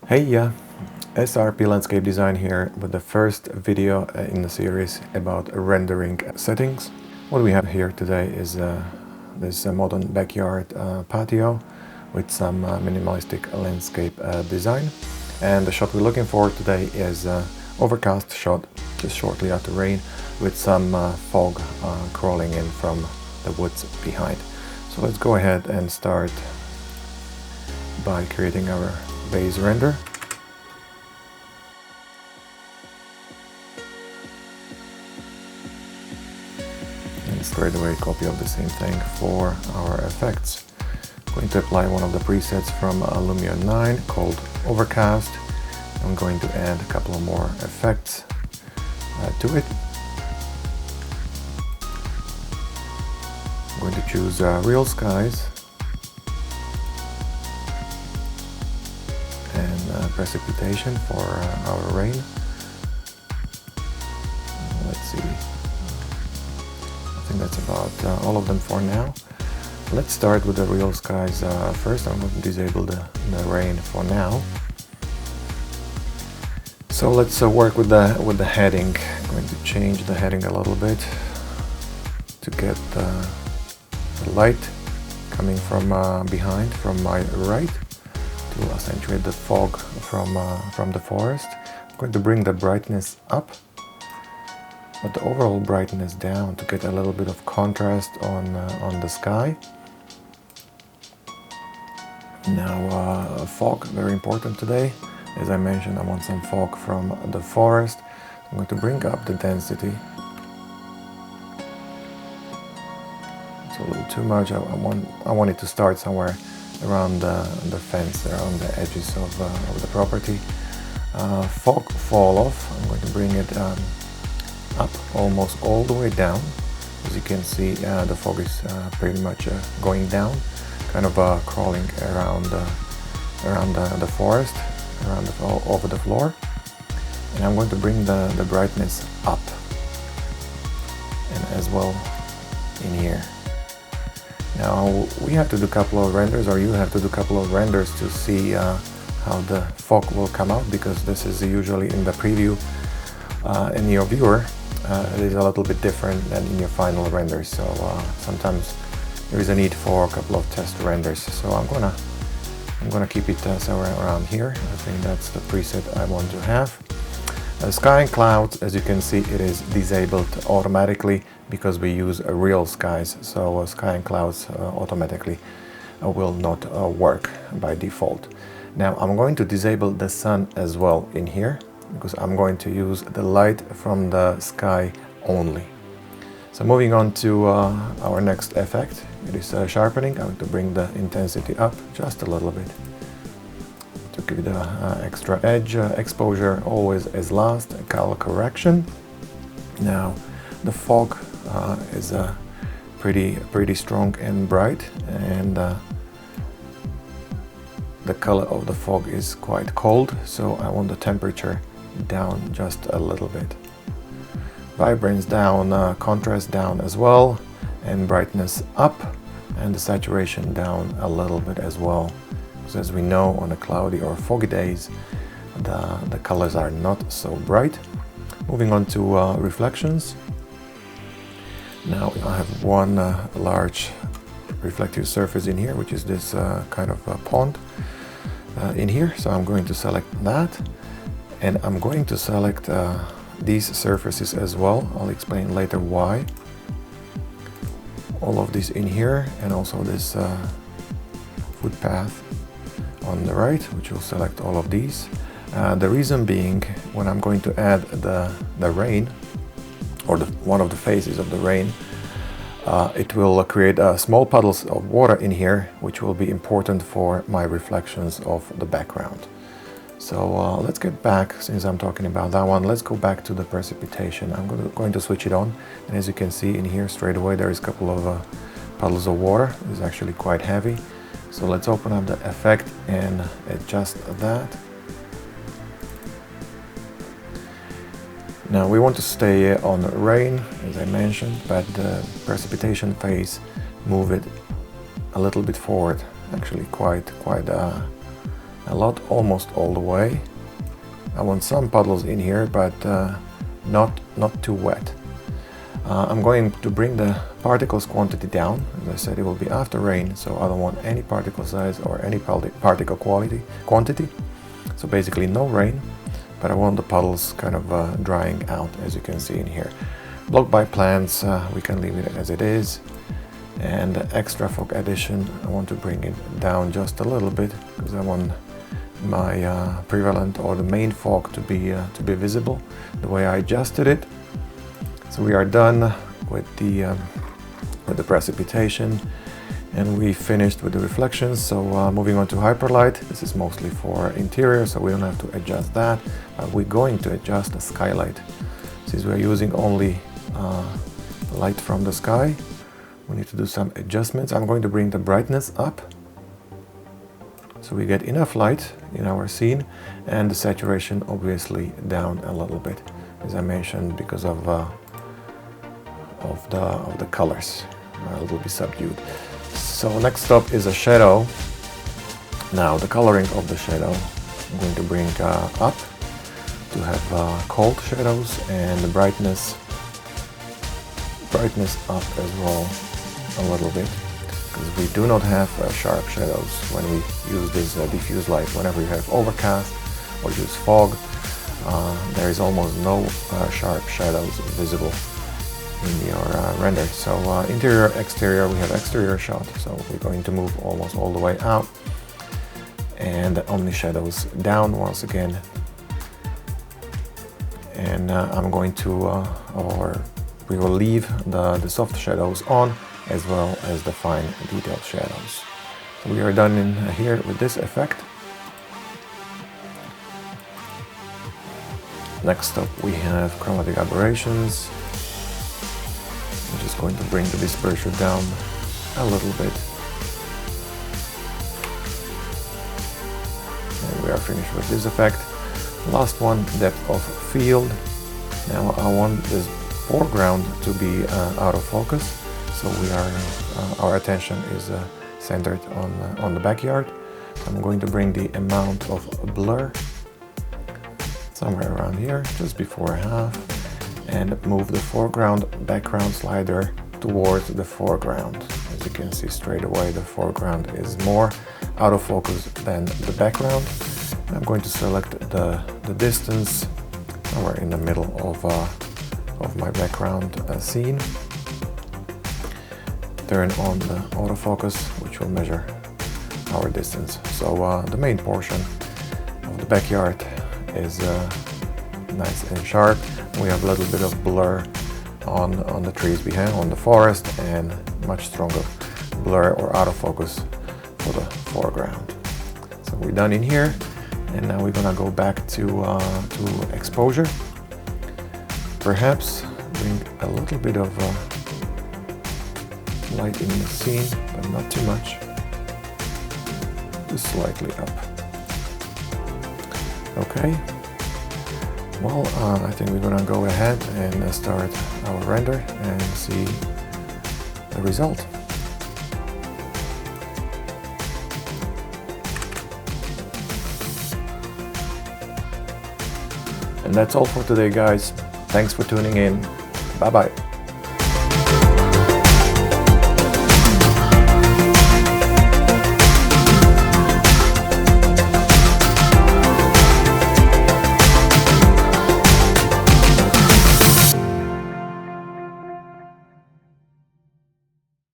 Hey, SRP Landscape Design here with the first video in the series about rendering settings. What we have here today is this modern backyard patio with some minimalistic landscape design. And the shot we're looking for today is overcast shot just shortly after rain with some fog crawling in from the woods behind. So let's go ahead and start by creating our base render. And straight away copy of the same thing for our effects. I'm going to apply one of the presets from Lumion 9 called Overcast. I'm going to add a couple of more effects to it. I'm going to choose Real Skies and Precipitation for our rain. Let's see, I think that's about all of them for now. Let's start with the Real Skies first. I'm going to disable the rain for now. So let's work with the heading. I'm going to change the heading a little bit to get the light coming from behind, from my right, to accentuate the fog from the forest. I'm going to bring the brightness up, but the overall brightness down to get a little bit of contrast on the sky. Now fog, very important today. As I mentioned, I want some fog from the forest. I'm going to bring up the density. It's a little too much. I want it to start somewhere around the fence, around the edges of the property. Fog fall off. I'm going to bring it up almost all the way down. As you can see, the fog is pretty much going down, kind of crawling around the forest, over the floor. And I'm going to bring the brightness up, and as well in here. Now we have to do a couple of renders, or you have to do a couple of renders to see how the fog will come out, because this is usually in the preview in your viewer. It is a little bit different than in your final renders, so sometimes there is a need for a couple of test renders. So I'm gonna keep it somewhere around here. I think that's the preset I want to have. Sky and clouds, as you can see, it is disabled automatically because we use real skies. So sky and clouds automatically will not work by default. Now I'm going to disable the sun as well in here, because I'm going to use the light from the sky only. So moving on to our next effect, it is sharpening. I'm going to bring the intensity up just a little bit to give it an extra edge. Exposure always is last, color correction. Now the fog is pretty strong and bright, and the color of the fog is quite cold, so I want the temperature down just a little bit. Vibrance down, contrast down as well, and brightness up, and the saturation down a little bit as well. Because as we know, on a cloudy or foggy days, the colors are not so bright. Moving on to reflections. Now I have one large reflective surface in here, which is this kind of pond in here. So I'm going to select that, and I'm going to select these surfaces as well. I'll explain later why. All of this in here, and also this footpath on the right, which will select all of these. The reason being, when I'm going to add the rain, or one of the phases of the rain, it will create small puddles of water in here, which will be important for my reflections of the background. So let's get back, since I'm talking about that one, let's go back to the precipitation. I'm going to switch it on, and as you can see in here straight away, there is a couple of puddles of water. It's actually quite heavy. So let's open up the effect and adjust that. Now we want to stay on rain, as I mentioned, but the precipitation phase, move it a little bit forward, actually quite a lot, almost all the way. I want some puddles in here, but not too wet. I'm going to bring the particles quantity down. As I said, it will be after rain, so I don't want any particle size or any particle quantity. So basically no rain, but I want the puddles kind of drying out, as you can see in here. Blocked by plants, we can leave it as it is. And the extra fog addition, I want to bring it down just a little bit because I want my prevalent or the main fog to be visible the way I adjusted it. So we are done with the precipitation, and we finished with the reflections. So moving on to hyperlight. This is mostly for interior, so we don't have to adjust that. We're going to adjust the skylight. Since we're using only light from the sky, we need to do some adjustments. I'm going to bring the brightness up so we get enough light in our scene, and the saturation obviously down a little bit, as I mentioned, because of the colors are a little bit subdued. So next up is a shadow. Now the coloring of the shadow I'm going to bring up to have cold shadows, and the brightness up as well a little bit, because we do not have sharp shadows when we use this diffuse light. Whenever you have overcast or use fog, there is almost no sharp shadows visible in your render. So interior, exterior, we have exterior shot, so we're going to move almost all the way out, and only shadows down once again. And I'm going to, or we will leave the soft shadows on, as well as the fine detailed shadows. So we are done in here with this effect. Next up we have chromatic aberrations. I'm just going to bring the dispersion down a little bit. And we are finished with this effect. Last one, depth of field. Now I want this foreground to be out of focus. So we are, our attention is centered on the backyard. I'm going to bring the amount of blur somewhere around here, just before half, and move the foreground background slider towards the foreground. As you can see straight away, the foreground is more out of focus than the background. I'm going to select the distance somewhere in the middle of my background scene. Turn on the autofocus, which will measure our distance. So the main portion of the backyard is nice and sharp. We have a little bit of blur on the trees behind, on the forest, and much stronger blur or autofocus for the foreground. So we're done in here, and now we're gonna go back to exposure. Perhaps bring a little bit of light in the scene, but not too much. Just slightly up. Okay. Well, I think we're gonna go ahead and start our render and see the result. And that's all for today, guys. Thanks for tuning in. Bye-bye.